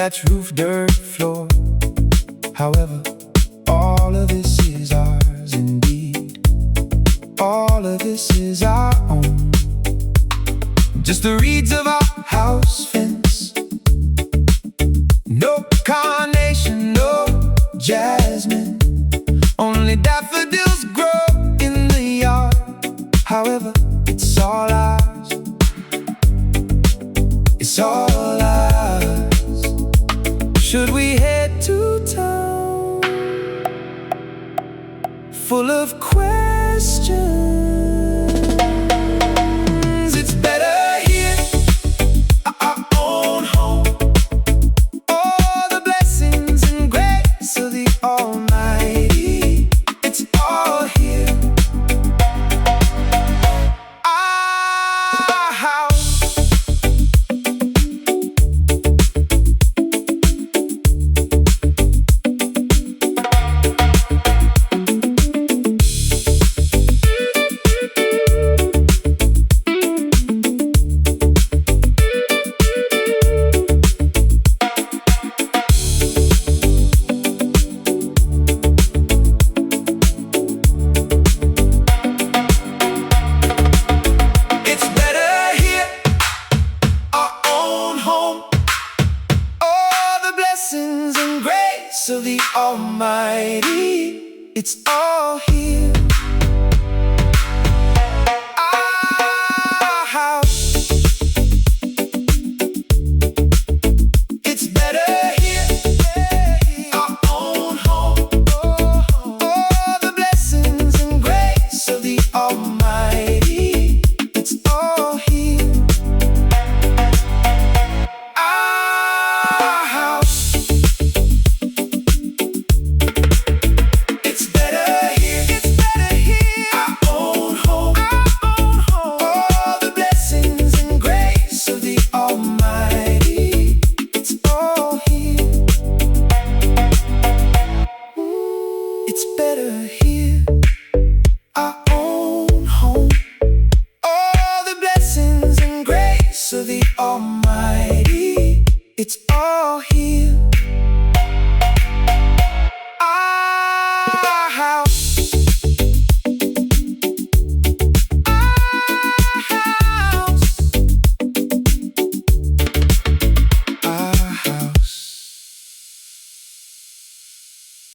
thatched roof, dirt floor. However, all of this is ours indeed. All of this is our own. Just the reeds of our house fence. No carnation, no jasmine. Only daffodils grow in the yard. However, it's all ours. It's all ours. Should we head to town full of questions? It's better here, our own home. All the blessings and grace of the Almighty, it's all here. Our house. Of the Almighty, it's all here. Our house, it's better here, our own home. All the blessings and grace of the Almighty, it's all here. Our house. It's better here, our own home. All the blessings and grace of the Almighty, it's all here.